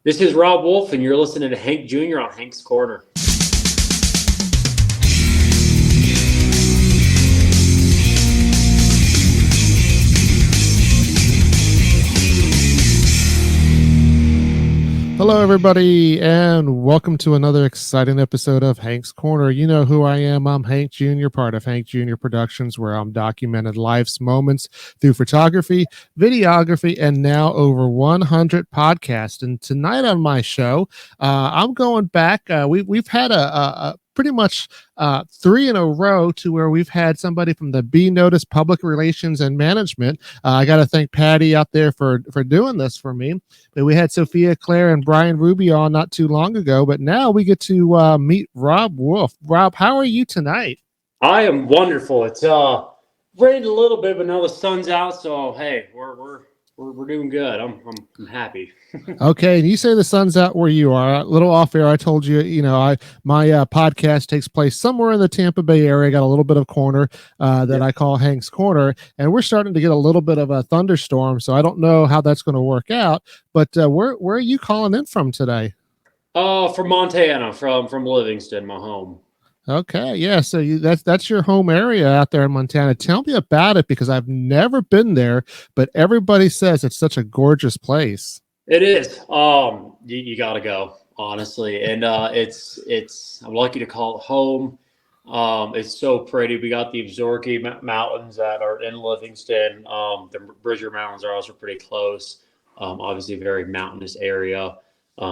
This is Rob Wolf, and you're listening to Hank Jr. on Hank's Corner. Hello, everybody, and welcome to another exciting episode of Hank's Corner. You know who I am. I'm Hank Jr., part of Hank Jr. Productions, where I'm documenting life's moments through photography, videography, and now over 100 podcasts. And tonight on my show, I'm going back. We've had a pretty much three in a row to where we've had somebody from the B Notice Public Relations and Management. I got to thank Patty out there for doing this for me. But we had Sophia Claire and Brian Ruby on not too long ago, but now we get to meet Rob Wolf. Rob, how are you tonight? I am wonderful. It's rained a little bit, but now the sun's out, so hey, we're doing good. I'm happy. Okay, and you say the sun's out where you are. A little off air, I told you, my podcast takes place somewhere in the Tampa Bay area. I got a little bit of corner that I call Hank's Corner, and we're starting to get a little bit of a thunderstorm, so I don't know how that's going to work out. But where are you calling in from today? From Montana, from Livingston, my home. Okay, yeah, so that's your home area out there in Montana. Tell me about it, because I've never been there, but everybody says it's such a gorgeous place. It is. You got to go, honestly, and it's. I'm lucky to call it home. It's so pretty. We got the Absaroka Mountains that are in Livingston. The Bridger Mountains are also pretty close. Obviously, a very mountainous area.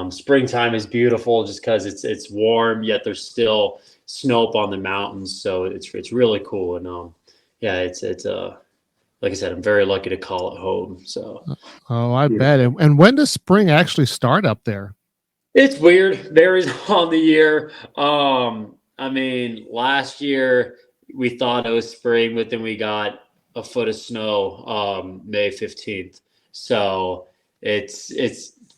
Springtime is beautiful just because it's warm, yet there's still snow up on the mountains, so it's really cool. And yeah, it's like I said, I'm very lucky to call it home. So, I bet. And when does spring actually start up there? it's weird. Varies on the year. I mean, last year we thought it was spring, but then we got a foot of snow May 15th. So it's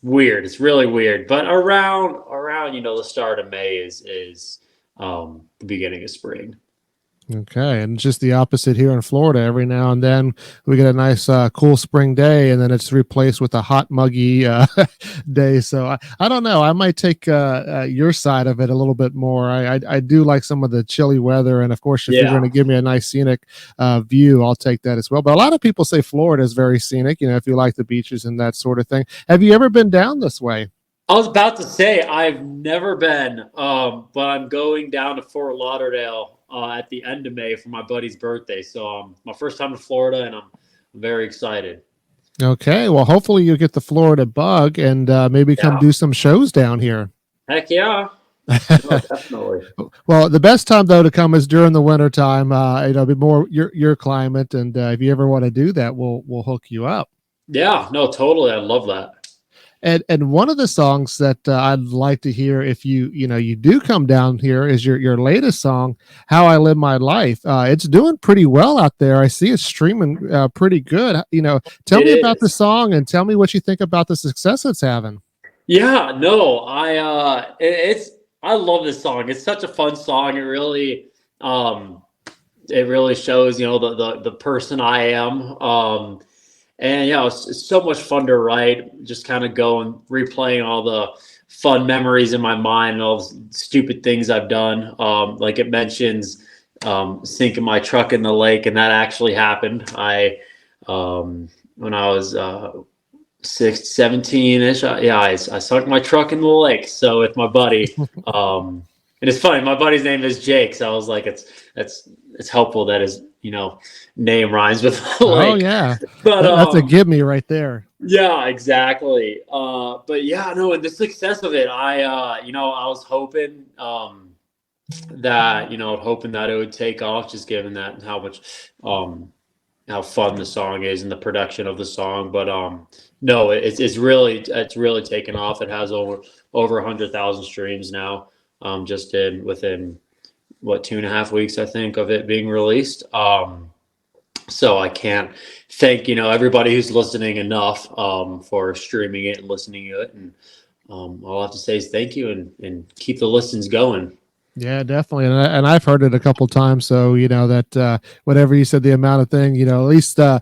weird. It's really weird. But around the start of May is the beginning of spring. Okay, and just the opposite here in Florida. Every now and then we get a nice, cool spring day, and then it's replaced with a hot, muggy day. So I don't know. I might take your side of it a little bit more. I do like some of the chilly weather, and of course, if you're going to give me a nice scenic view, I'll take that as well. But a lot of people say Florida is very scenic. If you like the beaches and that sort of thing. Have you ever been down this way? I was about to say I've never been, but I'm going down to Fort Lauderdale at the end of May for my buddy's birthday. So my first time in Florida, and I'm very excited. Okay, well, hopefully you'll get the Florida bug and maybe come do some shows down here. Heck yeah. No, definitely. Well, the best time though to come is during the winter time. Be more your climate, and if you ever want to do that, we'll hook you up. Yeah, no, totally. I love that. And one of the songs that I'd like to hear if you do come down here is your latest song, "How I Live My Life." It's doing pretty well out there. I see it's streaming pretty good. Tell me about the song and tell me what you think about the success it's having. Yeah, no, I love this song. It's such a fun song. It really shows the person I am. And yeah, it's so much fun to write, just kind of go and replaying all the fun memories in my mind and all the stupid things I've done. Like it mentions sinking my truck in the lake, and that actually happened. When I was 17-ish, I sunk my truck in the lake. So with my buddy, and it's funny, my buddy's name is Jake. So I was like, it's helpful that his name rhymes with lake. Oh yeah, but that's a give me right there. Yeah, exactly. But yeah, no, and the success of it, I was hoping that it would take off, just given that how much how fun the song is and the production of the song. But no, it's really taken off. It has over 100,000 streams now. Just within what 2.5 weeks, I think, of it being released. So I can't thank everybody who's listening enough for streaming it and listening to it. And all I have to say is thank you and keep the listens going. Yeah, definitely, and I've heard it a couple times. So that whatever you said, the amount of thing, at least 10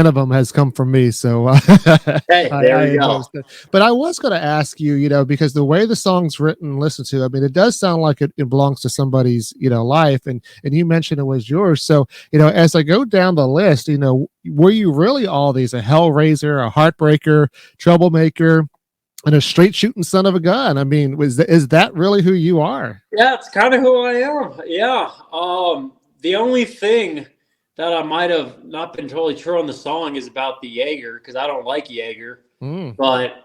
of them has come from me. So Hey, there I we enjoy go. it. But I was going to ask you, because the way the song's written, and listened to, I mean, it does sound like it belongs to somebody's life, and you mentioned it was yours. So as I go down the list, were you really all these: a hellraiser, a heartbreaker, troublemaker, and a straight shooting son of a gun? I mean, is that really who you are? Yeah, it's kind of who I am. Yeah. The only thing that I might have not been totally true on the song is about the Jaeger because I don't like Jaeger, Mm. but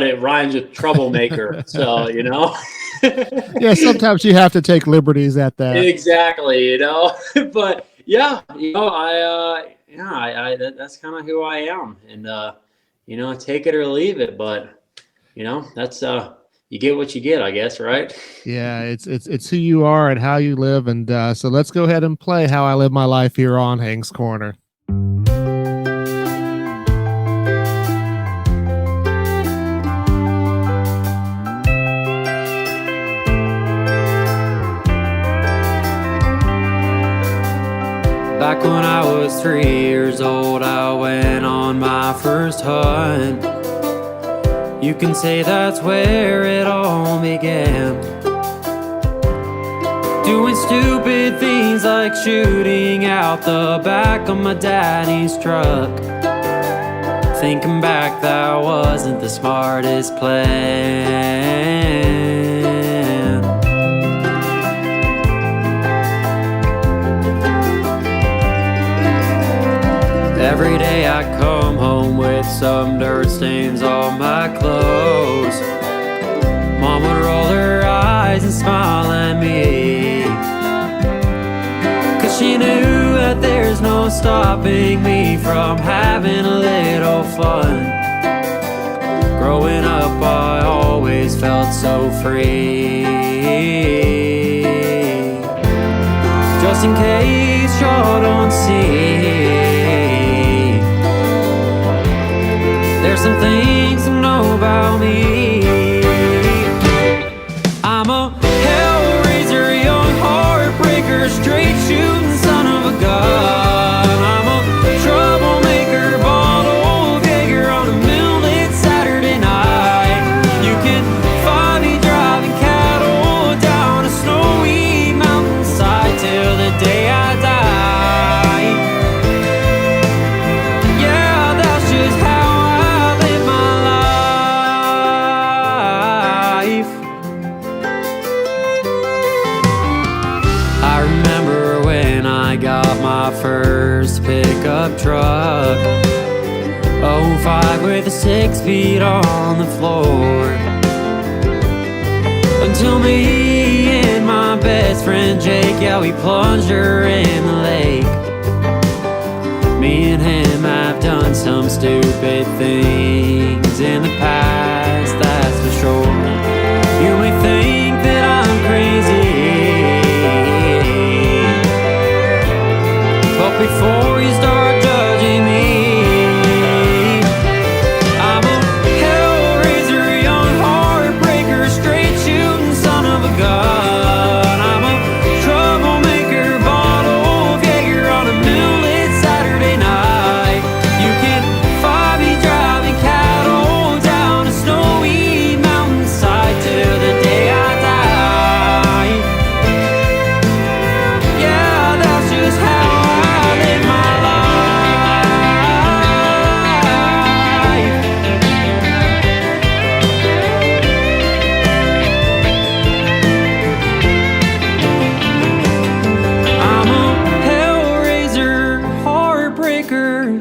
it rhymes with troublemaker. So Yeah, sometimes you have to take liberties at that. exactly. But yeah, that's kind of who I am, and take it or leave it. But that's you get what you get, I guess, right? Yeah, it's who you are and how you live, and so let's go ahead and play "How I Live My Life" here on Hank's Corner. Back when I was 3 years old, I went on my first hunt. You can say that's where it all began. Doing stupid things like shooting out the back of my daddy's truck. Thinking back, that wasn't the smartest plan. Every day I come home with some dirt stains on my clothes. Mom would roll her eyes and smile at me, 'cause she knew that there's no stopping me from having a little fun. Growing up, I always felt so free. Just in case y'all don't see, there's some things to know about me. I'm a hellraiser, young heartbreaker, straight shooting son of a gun. I'm a troublemaker, bottle of Jaeger on a moonlit Saturday night. You can find me driving cattle down a snowy mountainside till the day I die. Yeah, that's just how I live my life. I remember when I got my first pickup truck, 05 with a 6 speed on the floor. Until me and my best friend Jake, yeah, we plunged her in the lake. Me and him have done some stupid things in the past, that's for sure. You may think that I'm crazy, but before you start judging me, I'm a hellraiser, young heartbreaker, straight shooting son of a gun. I'm a troublemaker, bottle of Jaeger on a moonlit Saturday night. You can find me driving cattle down a snowy mountainside till the day I die. Yeah, that's just how I live my life. I'm a hellraiser, heartbreaker,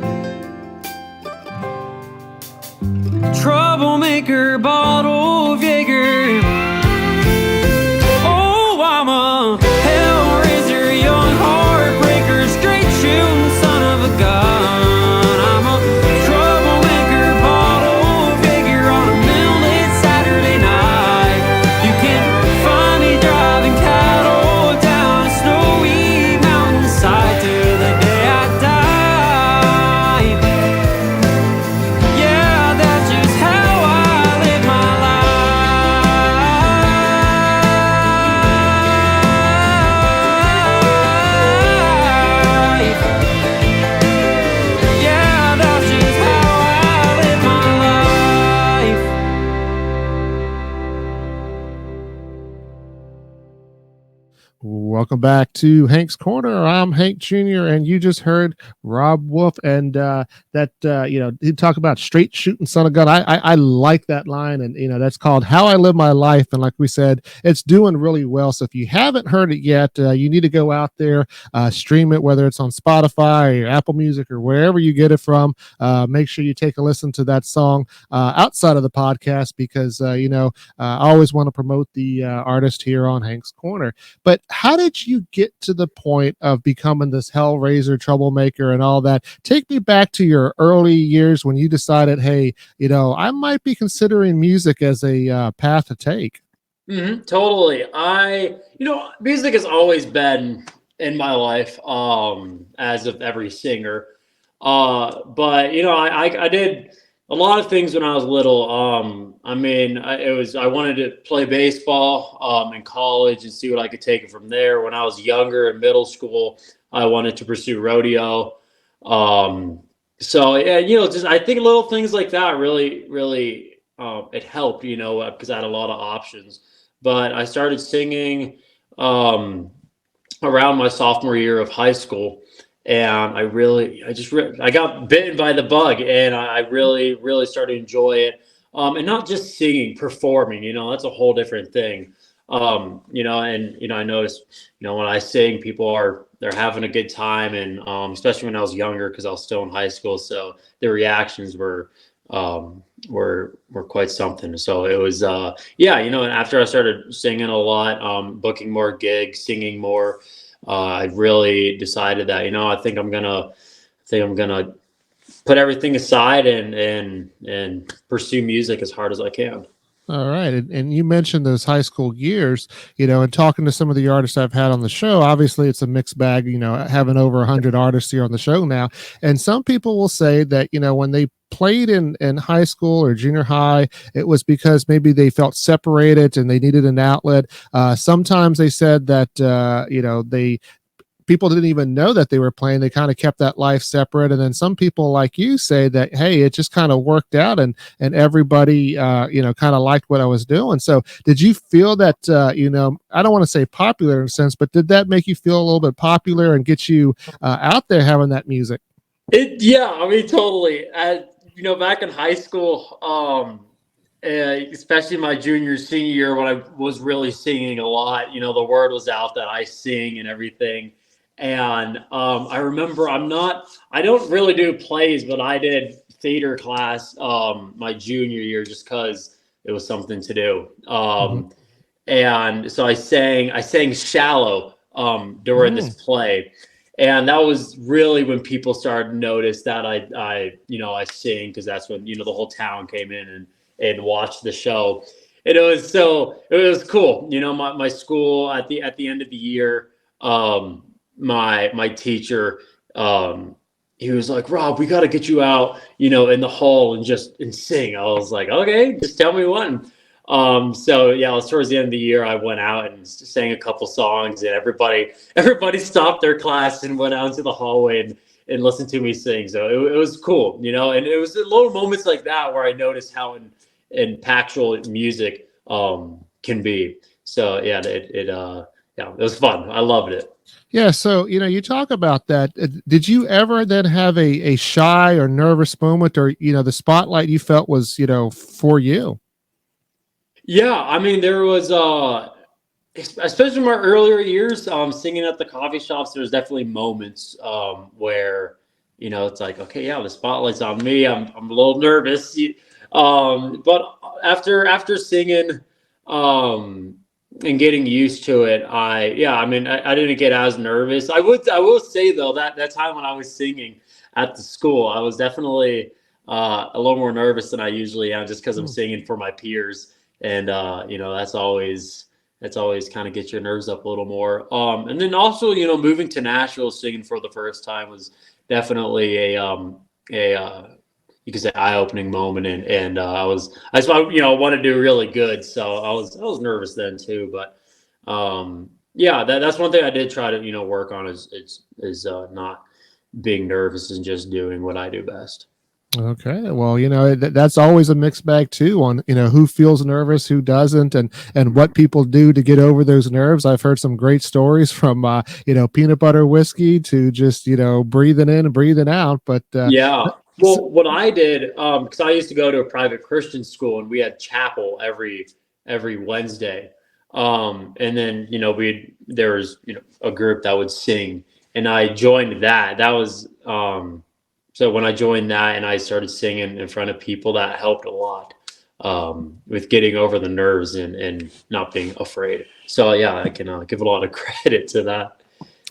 troublemaker, bottle of Jaeger. Oh, I'm a hellraiser, young heartbreaker, straight shooting son of a gun. I'm a troublemaker, bottle of Jaeger on a moonlit Saturday night. You can find me driving cattle down a snowy mountainside till the day I die. Yeah, that's just how I live my Welcome back to Hank's Corner. I'm Hank Jr., and you just heard Rob Wolf, and he talk about straight shooting son of gun. I like that line, and that's called "How I Live My Life," and like we said, it's doing really well. So if you haven't heard it yet, you need to go out there, stream it, whether it's on Spotify or Apple Music or wherever you get it from. Make sure you take a listen to that song outside of the podcast because I always want to promote the artist here on Hank's Corner. But how did you get to the point of becoming this hellraiser troublemaker and all that? Take me back to your early years when you decided, hey, I might be considering music as a path to take. Totally. Music has always been in my life, as of every singer. But I did a lot of things when I was little. I wanted to play baseball, in college and see what I could take it from there. When I was younger in middle school, I wanted to pursue rodeo. Um, so yeah, just I think little things like that really, really, it helped, because I had a lot of options. But I started singing, um, around my sophomore year of high school, and I got bitten by the bug, and I really, really started to enjoy it. And not just singing, performing. That's a whole different thing. And I noticed, when I sing, they're having a good time, and especially when I was younger, because I was still in high school, so the reactions were quite something. So it was, yeah, and after I started singing a lot, booking more gigs, singing more, I really decided that, I think I'm gonna put everything aside and pursue music as hard as I can. All right. And you mentioned those high school years, and talking to some of the artists I've had on the show, obviously it's a mixed bag, having over 100 artists here on the show now. And some people will say that, when they played in high school or junior high, it was because maybe they felt separated and they needed an outlet. Sometimes they said that, they people didn't even know that they were playing. They kind of kept that life separate. And then some people like you say that, hey, it just kind of worked out and everybody, kind of liked what I was doing. So did you feel that, I don't want to say popular in a sense, but did that make you feel a little bit popular and get you out there having that music? Yeah, I mean, totally. Back in high school, especially my junior, senior year, when I was really singing a lot, the word was out that I sing and everything. And I remember I don't really do plays, but I did theater class, my junior year, just because it was something to do. Mhm. And so I sang Shallow, during this Mm. play. And that was really when people started to notice that I sing, because that's when, the whole town came in and watched the show. And it was cool. My school at the end of the year, my teacher, um, he was like, Rob, we got to get you out, in the hall and sing. I was like, okay, just tell me when. So yeah, it was towards the end of the year. I went out and sang a couple songs, and everybody stopped their class and went out into the hallway and listened to me sing. So it was cool, and it was little moments like that where I noticed how impactful music, can be. So yeah, it was fun. I loved it. Yeah, so you talk about that. Did you ever then have a shy or nervous moment, or the spotlight you felt was for you? Yeah, I mean, there was, especially in my earlier years, singing at the coffee shops. There's definitely moments, where it's like, okay, yeah, the spotlight's on me. I'm a little nervous. But after singing, um, and getting used to it, I mean, I didn't get as nervous. I will say though, that time when I was singing at the school, I was definitely, a little more nervous than I usually am, just because I'm Hmm. singing for my peers, and that's always kind of get your nerves up a little more. And then also, moving to Nashville, singing for the first time was definitely a you could say eye-opening moment, and I just wanted to do really good, so I was nervous then too. But yeah, that's one thing I did try to work on, is not being nervous and just doing what I do best. Okay. Well, that's always a mixed bag too on, who feels nervous, who doesn't, and what people do to get over those nerves. I've heard some great stories from, peanut butter whiskey to just, breathing in and breathing out. But, Yeah. Well, what I did, because I used to go to a private Christian school and we had chapel every Wednesday. And then, there was, a group that would sing and I joined that. That was so when I joined that and I started singing in front of people, that helped a lot with getting over the nerves and not being afraid. So yeah, I can give a lot of credit to that.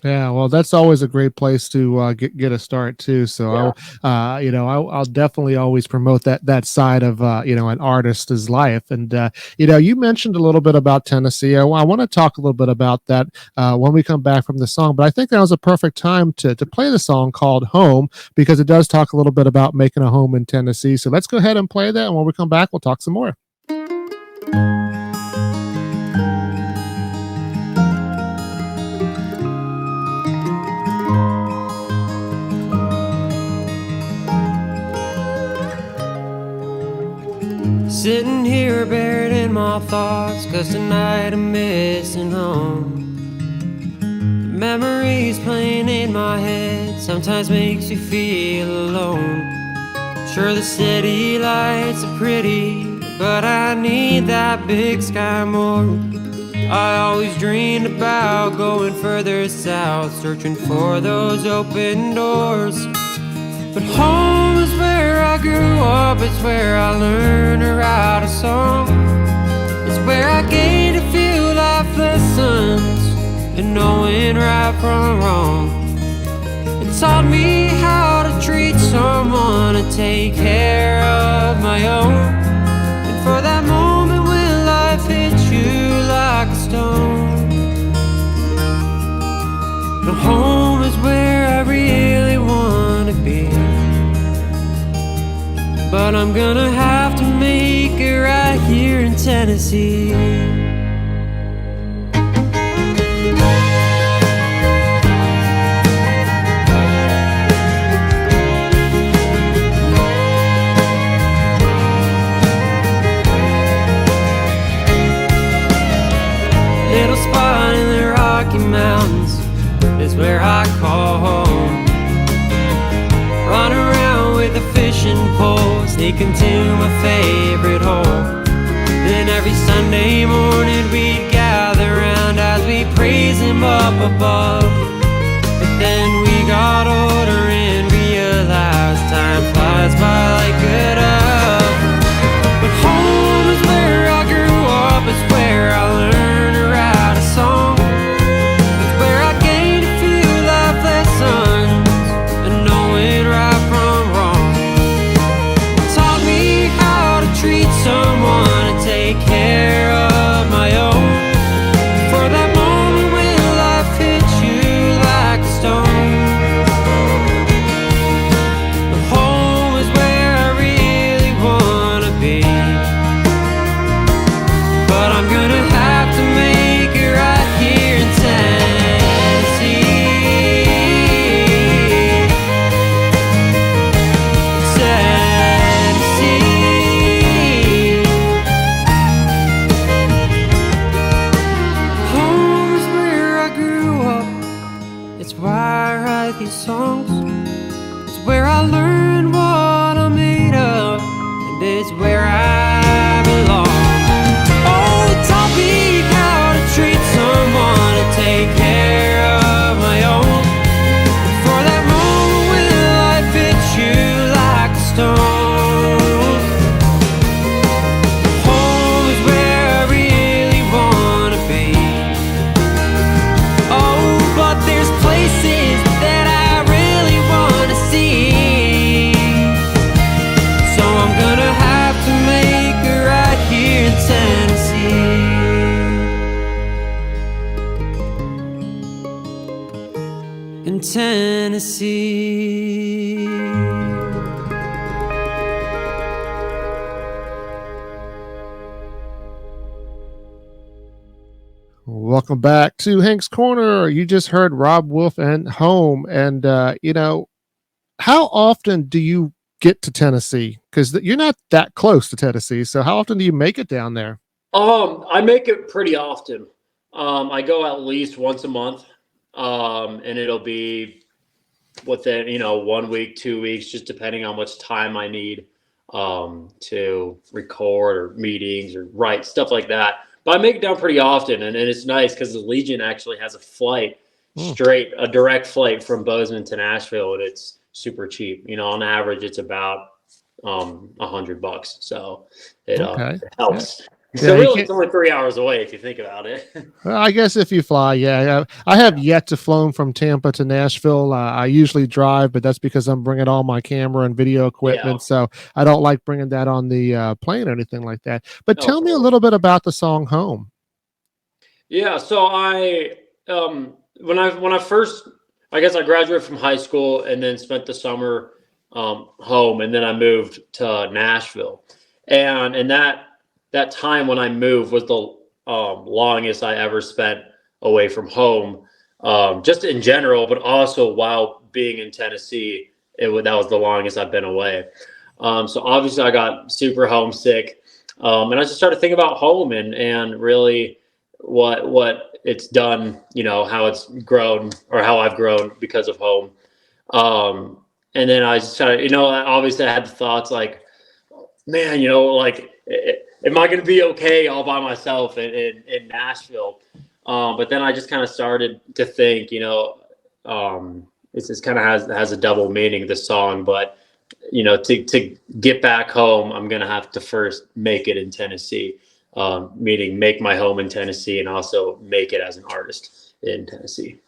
Yeah, well, that's always a great place to get a start too. So Yeah. I'll definitely always promote that side of an artist's life. And you mentioned a little bit about Tennessee. I want to talk a little bit about that when we come back from the song. But I think that was a perfect time to play the song called "Home" because it does talk a little bit about making a home in Tennessee. So let's go ahead and play that. And when we come back, we'll talk some more. Sitting here buried in my thoughts, 'cause tonight I'm missing home. The memories playing in my head sometimes makes you feel alone. Sure, the city lights are pretty, but I need that big sky more. I always dreamed about going further south, searching for those open doors. But home is where I grew up, it's where I learned to write a song. It's where I gained a few life lessons and knowing right from wrong. It taught me how to treat someone and take care of my own. And for that moment when life hits you like a stone, the home is where I really wanna be. But I'm gonna have to make it right here in Tennessee. Little spot in the Rocky Mountains is where I call home. Run around with a fishing pole, sneaking to my favorite hole. Then every Sunday morning we'd gather around as we praise Him up above. But then we got older and realized time flies by like a dove. But home is where I grew up, it's where I learned to write a song. It's where I gained a few life lessons and knowing right from wrong. It taught me how to treat someone and take care of my own. For that moment when life hits you like a stone, the home is where I really wanna be. But I'm gonna have to make it right here in Tennessee. Tennessee. Home is where I grew up, it's why I write these songs. It's where I learned what I'm made of, and it's where I belong. Oh, it taught me how to treat someone and take care of my own. And for that moment when life hits you like a stone, home is where I really wanna be. Oh, but there's places that I really wanna see. So I'm gonna have to make it right here in Tennessee. In Tennessee. Welcome back to Hank's Corner. You just heard Rob Wolf and Home. And, how often do you get to Tennessee? Because you're not that close to Tennessee. So how often do you make it down there? I make it pretty often. I go at least once a month, and it'll be within 1 week, 2 weeks, just depending on how much time I need to record or meetings or write stuff like that. But I make it down pretty often, and it's nice because the Legion actually has a direct flight from Bozeman to Nashville, and it's super cheap. On average, it's about $100, so it Okay. it helps. Yeah, So you really, can't. it's only 3 hours away if you think about it. Well, I guess if you fly, yeah. I have yet to flown from Tampa to Nashville. I usually drive, but that's because I'm bringing all my camera and video Yeah. equipment. So I don't like bringing that on the plane or anything like that. But No, tell me a totally. little bit about the song "Home." Yeah. So when I first, I guess I graduated from high school and then spent the summer home, and then I moved to Nashville, and that time when I moved was the longest I ever spent away from home, just in general, but also while being in Tennessee, that was the longest I've been away. So obviously I got super homesick, and I just started thinking about home and really what it's done, how it's grown or how I've grown because of home. And then I just started, obviously I had the thoughts like, man, like, am I going to be okay all by myself in Nashville? But then I just kind of started to think, it's just kind of has a double meaning, this song, but to get back home, I'm going to have to first make it in Tennessee, meaning make my home in Tennessee and also make it as an artist in Tennessee.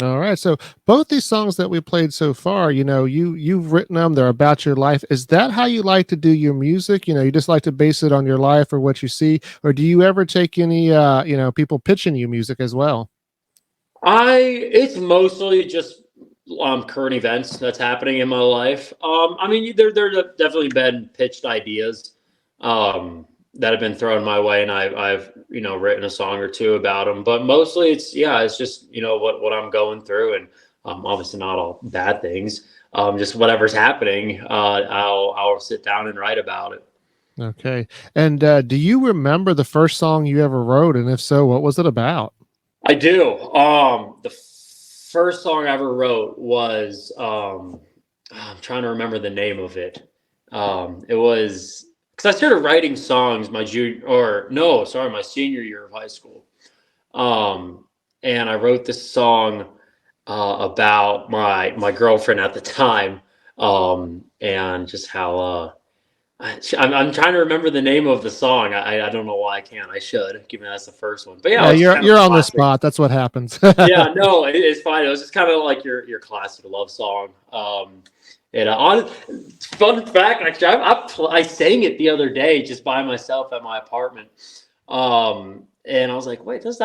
All right. So both these songs that we played so far, you've written them. They're about your life. Is that how you like to do your music? You just like to base it on your life or what you see, or do you ever take any, people pitching you music as well? It's mostly just current events that's happening in my life. I mean, there have definitely been pitched ideas that have been thrown my way, and I've written a song or two about them. But mostly, it's just what I'm going through, and obviously not all bad things. Just whatever's happening, I'll sit down and write about it. Okay. And do you remember the first song you ever wrote? And if so, what was it about? I do. The first song I ever wrote was I'm trying to remember the name of it. It was because I started writing songs my senior year of high school. And I wrote this song about my girlfriend at the time, and just how I'm trying to remember the name of the song. I don't know why I can't. I should, given that's the first one. But yeah, Yeah, it's kind of you're on the classic. spot. That's what happens. Yeah, no, it's fine. It was just kind of like your classic love song. And fun fact, actually, I sang it the other day just by myself at my apartment. And I was like, wait, it's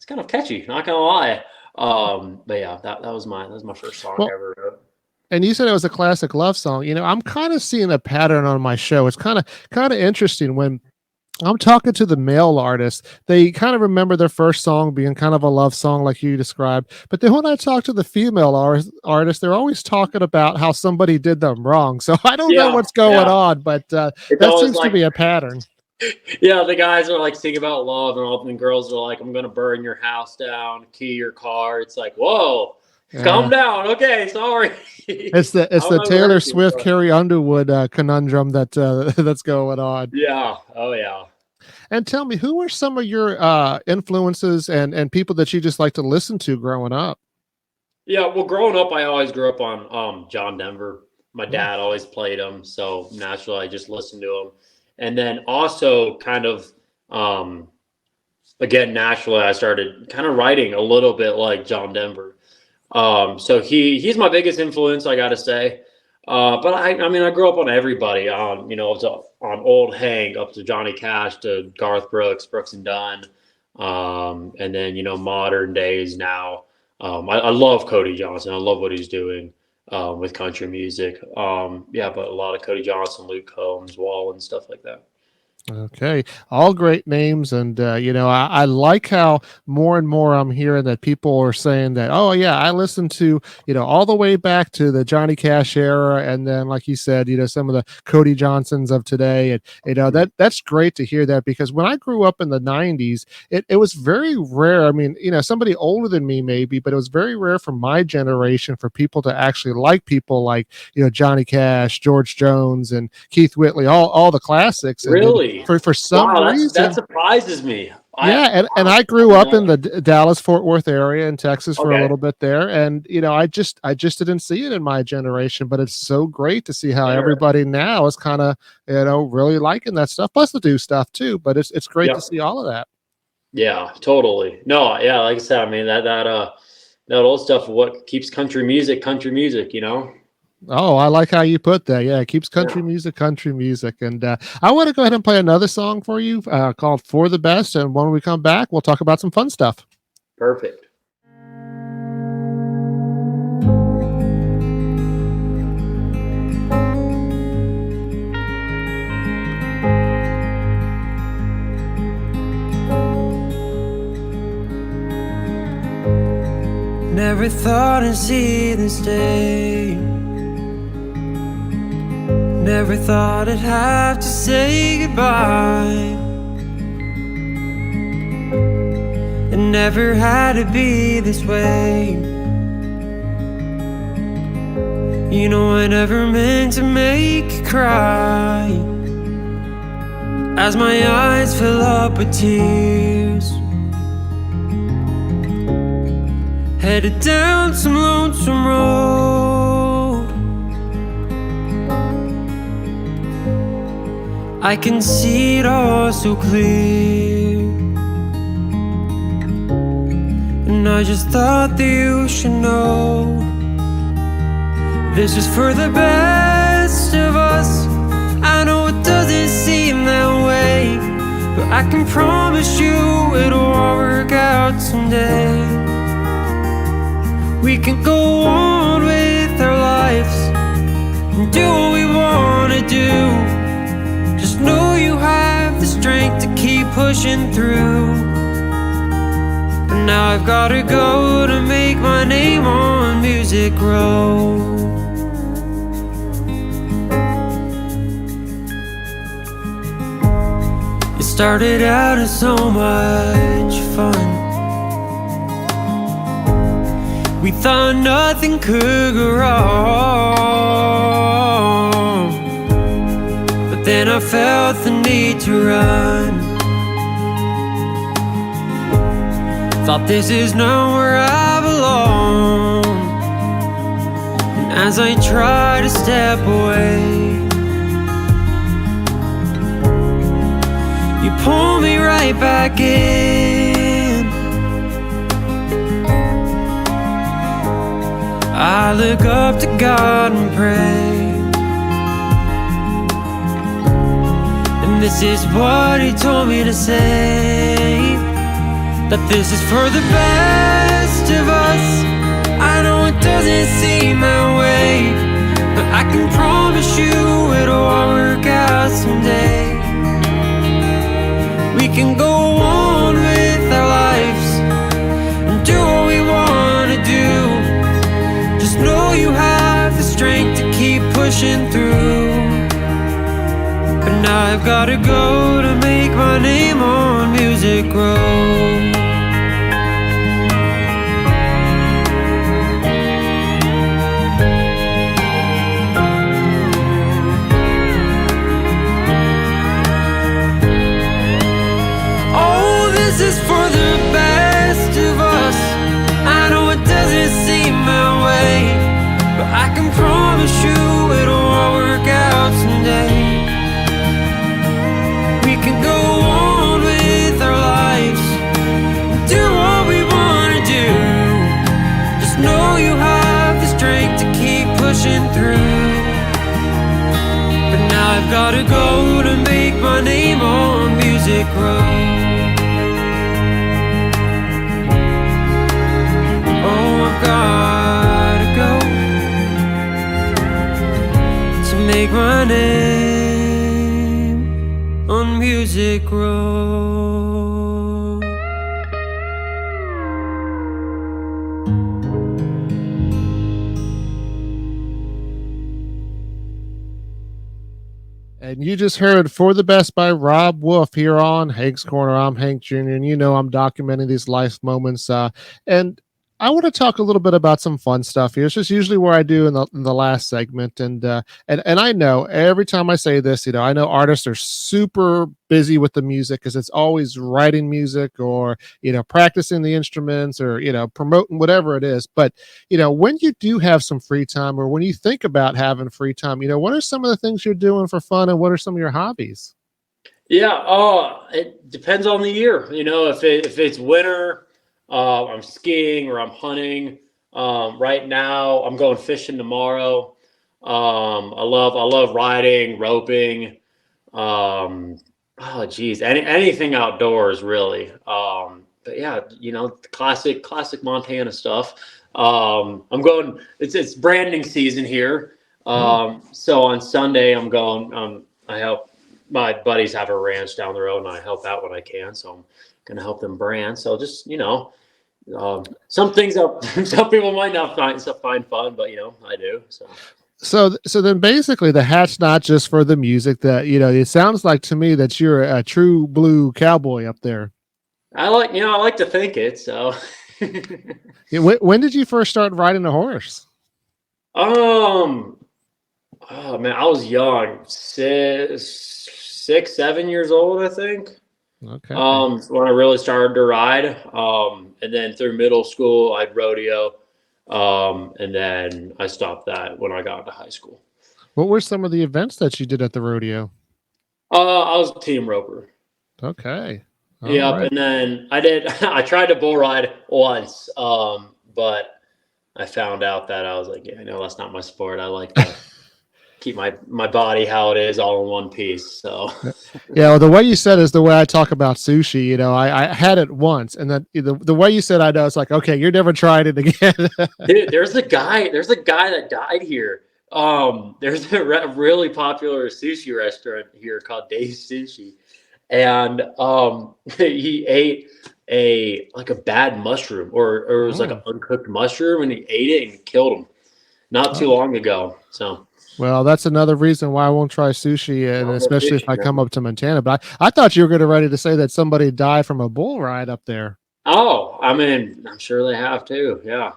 kind of catchy. Not gonna lie. But yeah, that was my first song I ever wrote. And you said it was a classic love song. I'm kind of seeing a pattern on my show. It's kind of interesting when I'm talking to the male artists. They kind of remember their first song being kind of a love song, like you described. But then when I talk to the female artists, they're always talking about how somebody did them wrong. So I don't know what's going on, but that seems to be a pattern. Yeah, the guys are like singing about love, and all the girls are like, "I'm gonna burn your house down, key your car." It's like, whoa. Calm down. Okay, sorry. It's the Taylor Swift, Carrie Underwood conundrum that's going on. Yeah. Oh yeah. And tell me, who are some of your influences and people that you just like to listen to growing up? Yeah. Well, growing up, I always grew up on John Denver. My dad always played him, so naturally I just listened to him. And then also kind of again naturally I started kind of writing a little bit like John Denver. So he's my biggest influence, I gotta say. But I mean, I grew up on everybody, on old Hank up to Johnny Cash to Garth Brooks and Dunn, and then modern days now. I love Cody Johnson. I love what he's doing with country music. Yeah, but a lot of Cody Johnson, Luke Combs, Wall, and stuff like that. Okay, all great names, and I like how more and more I'm hearing that people are saying that, oh yeah, I listened to all the way back to the Johnny Cash era, and then like you said, some of the Cody Johnsons of today, and that's great to hear that, because when I grew up in the '90s, it was very rare. I mean, somebody older than me maybe, but it was very rare for my generation for people to actually like people like Johnny Cash, George Jones, and Keith Whitley, all the classics, and then Really? for some Wow, that reason. surprises me. Yeah, and Wow, I I grew didn't up know in the that. Dallas Fort Worth area in Texas for a Okay. little bit there, and I just didn't see it in my generation, but it's so great to see how Interesting. everybody now is kind of really liking that stuff, plus the do stuff too, but it's great to Yep. see all of that. Yeah, totally. No, yeah, like I said, I mean that old stuff, what keeps country music, you know? Oh, I like how you put that. Yeah, it keeps Yeah. country music. And I want to go ahead and play another song for you called For the Best. And when we come back, we'll talk about some fun stuff. Perfect. Never thought I'd see this day. Never thought I'd have to say goodbye. It never had to be this way. You know I never meant to make you cry. As my eyes fill up with tears, headed down some lonesome road, I can see it all so clear. And I just thought that you should know, this is for the best of us. I know it doesn't seem that way, but I can promise you it'll all work out someday. We can go on with our lives and do what we wanna do. Just know you have the strength to keep pushing through. But now I've gotta go to make my name on music grow. It started out as so much fun. We thought nothing could go wrong, but then I felt the need to run. Thought this is not where I belong. And as I try to step away, you pull me right back in. I look up to God and pray, and this is what He told me to say, that this is for the best of us. I know it doesn't seem that way, but I can promise you it'll all work out someday. We can go on with our lives and do what we wanna do. Just know you have the strength to keep pushing through. But now I've gotta go to make my name on music grow. This is for the best of us. I know it doesn't seem that way, but I can promise you it'll all work out someday. We can go on with our lives, do what we wanna do. Just know you have the strength to keep pushing through. But now I've gotta go to make my name on music grow. Gotta go to make my name on music. music grow. And you just heard For the Best by Rob Wolf here on Hank's Corner. I'm Hank Jr., and I'm documenting these life moments. And I want to talk a little bit about some fun stuff here. It's just usually where I do in the last segment. And I know every time I say this, I know artists are super busy with the music because it's always writing music or, practicing the instruments or, promoting whatever it is. But when you do have some free time or when you think about having free time, what are some of the things you're doing for fun and what are some of your hobbies? Yeah, it depends on the year. If it's winter, I'm skiing or I'm hunting. Right now, I'm going fishing tomorrow. I love riding, roping. Oh geez, anything outdoors really. But yeah, classic Montana stuff. I'm going. It's branding season here. So on Sunday I'm going. I help my buddies have a ranch down the road, and I help out when I can. So I'm gonna help them brand. So just some things that some people might not find fun, but I do. So then basically the hat's not just for the music that, it sounds like to me that you're a true blue cowboy up there. I like to think it. So, Yeah, when did you first start riding a horse? oh man, I was young, 7 years old, I think. Okay. When I really started to ride. And then through middle school, I'd rodeo. And then I stopped that when I got into high school. What were some of the events that you did at the rodeo? I was a team roper. Okay. All Yep. right. And then I tried to bull ride once. But I found out that I was like, yeah, no, that's not my sport. I like to keep my body how it is, all in one piece. So Yeah, well, the way you said is the way I talk about sushi. I had it once, and then the way you said I know, it's like, okay, you're never tried it again. dude, there's a guy that died here. There's a really popular sushi restaurant here called Dave's Sushi, and he ate a bad mushroom, or it was like an uncooked mushroom, and he ate it and killed him not too long ago. So. Well, that's another reason why I won't try sushi, and Love the especially if fish, I man. come up to Montana. But I thought you were getting ready to say that somebody died from a bull ride up there. Oh, I mean, I'm sure they have too. Yeah,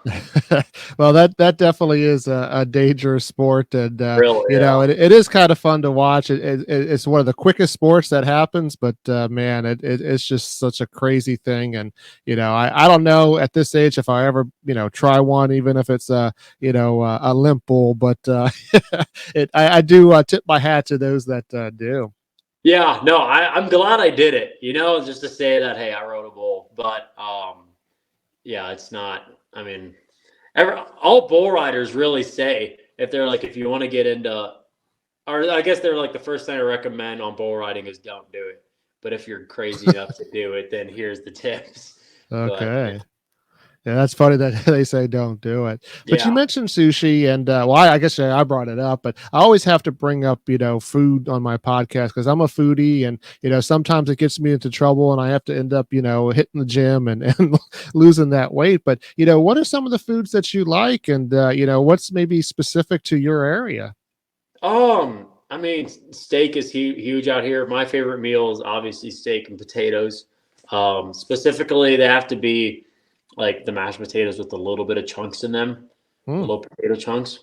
Well, that definitely is a dangerous sport, and really. Yeah. it is kind of fun to watch. It's one of the quickest sports that happens, but man, it's just such a crazy thing. And I don't know at this age if I ever try one, even if it's a limp bull. But I do tip my hat to those that do. Yeah, no, I'm glad I did it. Just to say that, hey, I rode a bull, but yeah, it's not. I mean, all bull riders really say if you want to get into, or I guess they're like the first thing I recommend on bull riding is don't do it. But if you're crazy enough to do it, then here's the tips. Okay. Yeah, that's funny that they say don't do it. But you Yeah. mentioned sushi, and well, I guess I brought it up, but I always have to bring up food on my podcast because I'm a foodie, and sometimes it gets me into trouble, and I have to end up hitting the gym and losing that weight. But what are some of the foods that you like, and what's maybe specific to your area? I mean, steak is huge out here. My favorite meal is obviously steak and potatoes. Specifically, they have to be like the mashed potatoes with a little bit of chunks in them, the Mm. little potato chunks,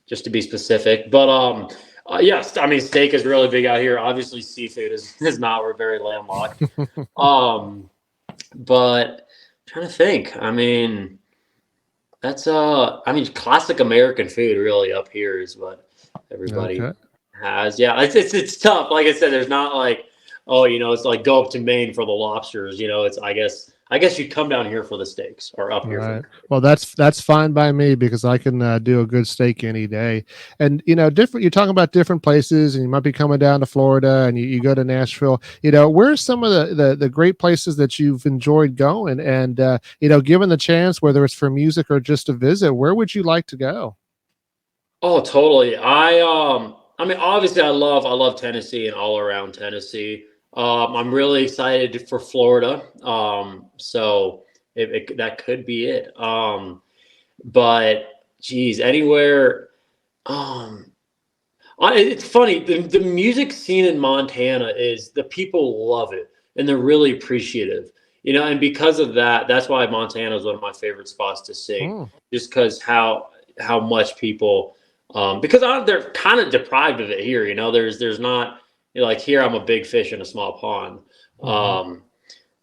just to be specific. But yes, I mean steak is really big out here. Obviously, seafood is not. We're very landlocked. But I'm trying to think. I mean, classic American food really up here is what everybody Okay. has. Yeah, it's tough. Like I said, there's not like, oh, it's like go up to Maine for the lobsters. It's I guess you come down here for the steaks, or up All here for right. the. Well, that's fine by me because I can do a good steak any day. And different. You're talking about different places, and you might be coming down to Florida, and you go to Nashville. Where's some of the great places that you've enjoyed going? And given the chance, whether it's for music or just a visit, where would you like to go? Oh, totally. I mean, obviously, I love Tennessee and all around Tennessee. I'm really excited for Florida. So that could be it. But geez, anywhere. Um, it's funny. The music scene in Montana is the people love it and they're really appreciative. And because of that, that's why Montana is one of my favorite spots to sing. Hmm. Just because how much people, because they're kind of deprived of it here. There's not like here. I'm a big fish in a small pond. Mhm.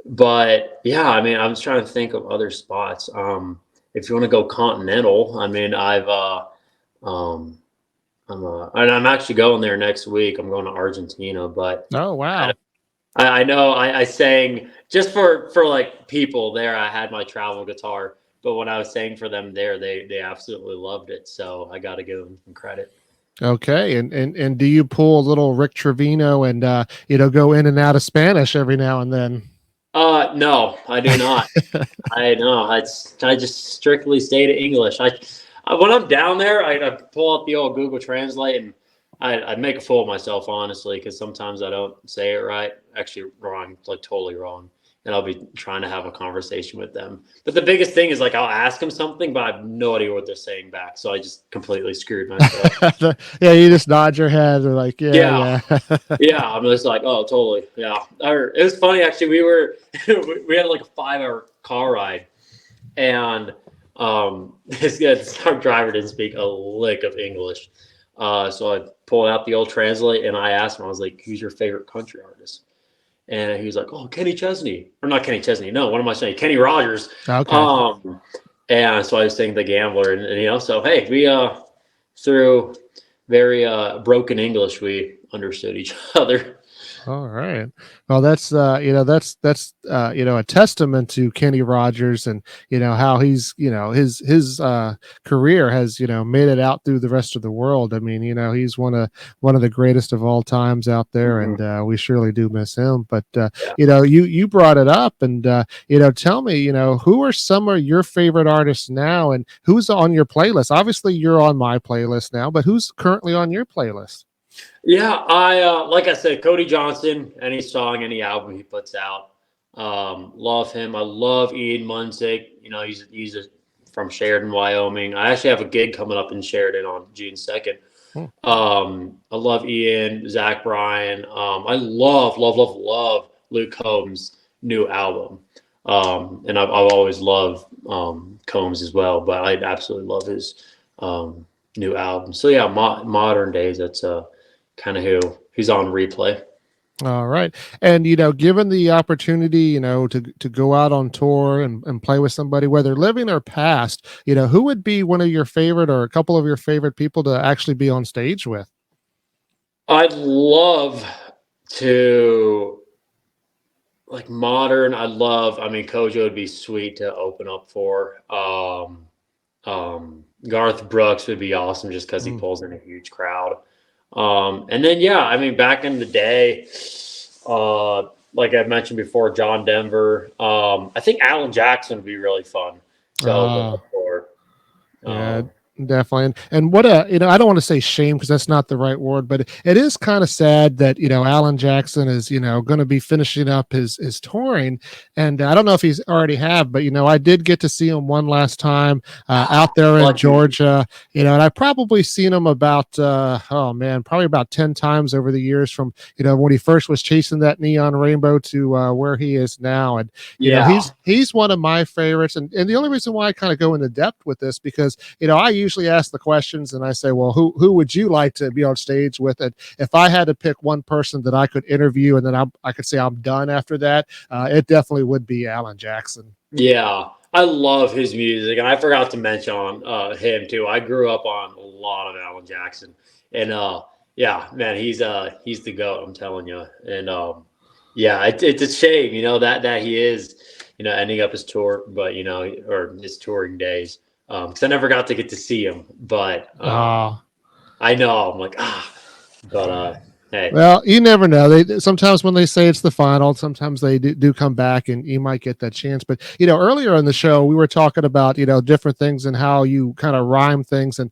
But yeah, I mean, I was trying to think of other spots. If you want to go continental, I mean, um, and I'm actually going there next week. I'm going to Argentina, but Oh, I, wow. I know I sang just for like people there. I had my travel guitar, but when I was sang for them there, they absolutely loved it. So I got to give them some credit. Okay. And do you pull a little Rick Trevino and go in and out of Spanish every now and then? No, I do not. I know. I just strictly stay to English. When I'm down there, I pull out the old Google Translate and I make a fool of myself, honestly, because sometimes I don't say it right. Actually, wrong, like totally wrong. And I'll be trying to have a conversation with them. But the biggest thing is like I'll ask them something, but I have no idea what they're saying back. So I just completely screwed myself. Yeah, you just nod your head. They're like, yeah, Yeah. yeah. Yeah, I'm just like, oh, totally. Yeah. It was funny actually. We had like a 5 hour car ride, and this our driver didn't speak a lick of English. So I pulled out the old translate and I asked him, I was like, who's your favorite country artist? And he was like, oh, Kenny Chesney. Or not Kenny Chesney. No, what am I saying? Kenny Rogers. Okay. And so I was saying The Gambler. And so hey, we through very broken English, we understood each other. All right. Well, that's a testament to Kenny Rogers and how he's his career has made it out through the rest of the world. I mean, he's one of the greatest of all times out there, Mhm. and we surely do miss him. But Yeah. you brought it up, and tell me, who are some of your favorite artists now, and who's on your playlist? Obviously, you're on my playlist now, but who's currently on your playlist? Yeah, I like I said, Cody Johnson, any song, any album he puts out, love him. I love Ian Munsick. From Sheridan, Wyoming. I actually have a gig coming up in Sheridan on June 2nd. Hmm. I love Ian, Zach Bryan. I love Luke Combs' new album. And I've always loved Combs as well, but I absolutely love his new album. So yeah, modern days. That's kind of who's on replay. All right. And given the opportunity, to go out on tour and play with somebody, whether living or past, who would be one of your favorite or a couple of your favorite people to actually be on stage with? I'd love to like modern. I mean, Kojo would be sweet to open up for. Garth Brooks would be awesome just because he Mm. pulls in a huge crowd. And then yeah, I mean, back in the day, like I mentioned before, John Denver. I think Alan Jackson would be really fun to open Uh, up for. yeah, Um, definitely. And what a, I don't want to say shame because that's not the right word, but it is kind of sad that, Alan Jackson is, going to be finishing up his touring. And I don't know if he's already have, but, I did get to see him one last time out there in lucky. Georgia, and I probably seen him about, oh man, probably about 10 times over the years from, when he first was chasing that neon rainbow to where he is now. And, Yeah. he's one of my favorites. And the only reason why I kind of go into depth with this, because, I usually ask the questions and I say, well, who would you like to be on stage with? And if I had to pick one person that I could interview and then I could say I'm done after that, it definitely would be Alan Jackson. Yeah, I love his music, and I forgot to mention on him too. I grew up on a lot of Alan Jackson, and yeah, man, he's the goat. I'm telling you, and yeah, it's a shame, that he is, ending up his tour, but or his touring days, because I never got to get to see him, but Oh, I know I'm like but Hey, Well, you never know. They sometimes when they say it's the final, sometimes they do come back, and you might get that chance. But earlier in the show, we were talking about different things and how you kind of rhyme things, and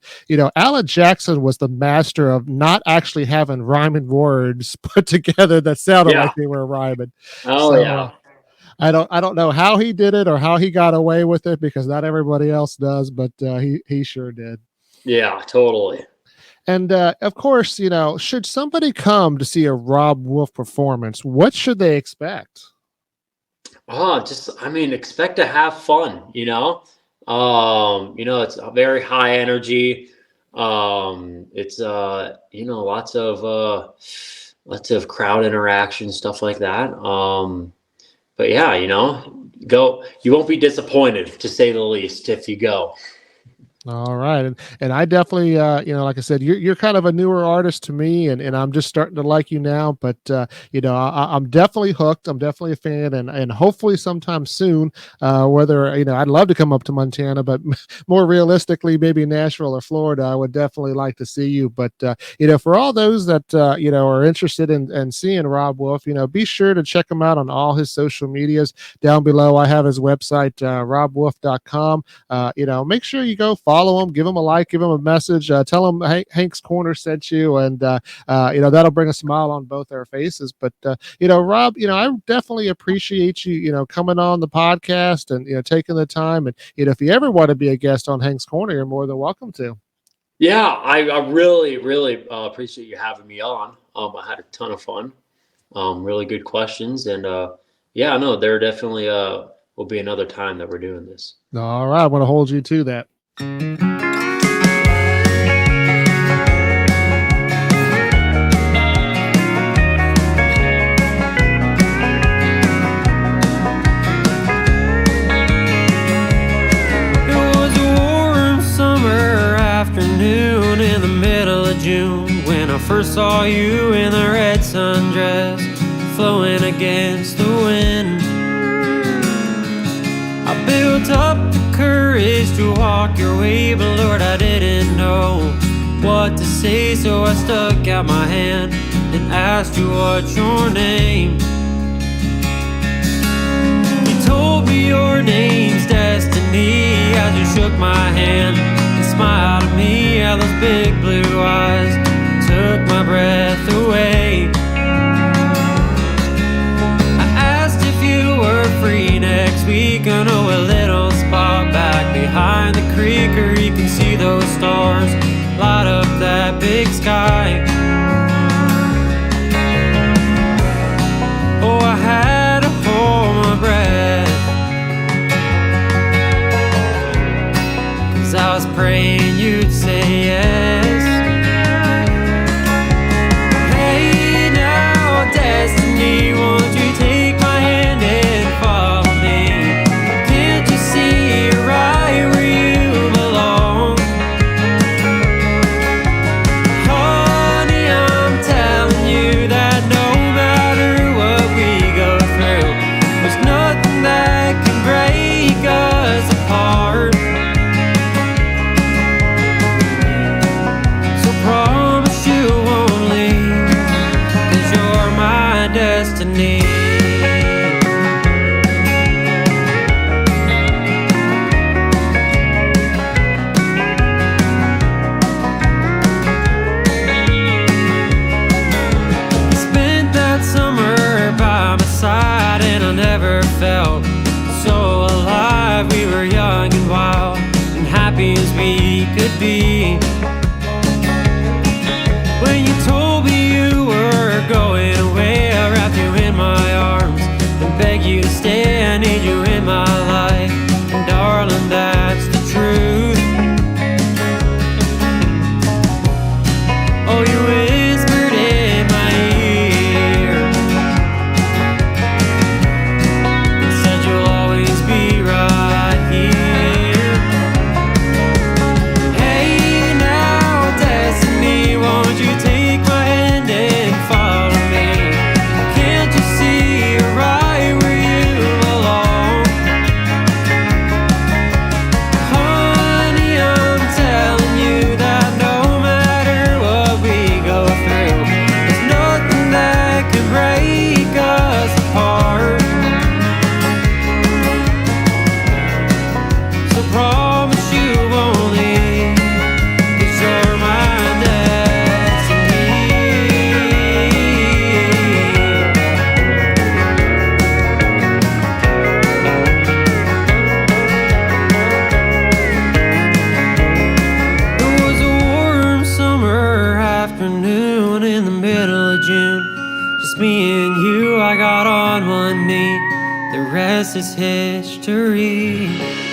Alan Jackson was the master of not actually having rhyming words put together that sounded yeah. like they were rhyming. Oh So yeah. I don't know how he did it or how he got away with it, because not everybody else does, but he sure did. Yeah, totally. And of course, should somebody come to see a Rob Wolf performance, what should they expect? Just I mean, expect to have fun, it's a very high energy. It's lots of crowd interaction, stuff like that. But yeah, go you won't be disappointed, to say the least, if you go. All right, and I definitely, like I said, you're kind of a newer artist to me, and I'm just starting to like you now. But I'm definitely hooked. I'm definitely a fan, and hopefully sometime soon. Whether I'd love to come up to Montana, but more realistically, maybe Nashville or Florida, I would definitely like to see you. But for all those that are interested in seeing Rob Wolf, be sure to check him out on all his social medias down below. I have his website, robwolf.com. Make sure you go follow him, give him a like, give him a message, tell him Hank's Corner sent you, and that'll bring a smile on both our faces. But Rob, I definitely appreciate you, coming on the podcast and taking the time. And if you ever want to be a guest on Hank's Corner, you're more than welcome to. Yeah, I really, really appreciate you having me on. I had a ton of fun. Really good questions, and yeah, no, there definitely will be another time that we're doing this. All right, I want to hold you to that. Afternoon in the middle of June, when I first saw you in the red sundress flowing against the wind. I built up the courage to walk your way, but Lord, I didn't know what to say, so I stuck out my hand and asked you what's your name. You told me your name's Destiny as you shook my hand. Smiled at me, yeah, those big blue eyes took my breath away. I asked if you were free next week. I know a little spot back behind the creek, or you can see those stars light up that big sky. Oh, I had to hold my breath, 'cause I was praying you'd say yes. Hey now, Destiny, won't you take my hand and follow me? Can't you see you're right where you belong? Honey, I'm telling you that no matter what we go through, there's nothing that can break us apart. Destiny. Spent that summer by my side, and I never felt so alive. We were young and wild and happy as we could be. When you told me you were going away, I wrapped you in my arms and begged you to stay. I need you in my life, and darling, that's the truth. Oh, you whispered in my ear and said you'll always be right here. Hey now, past is history.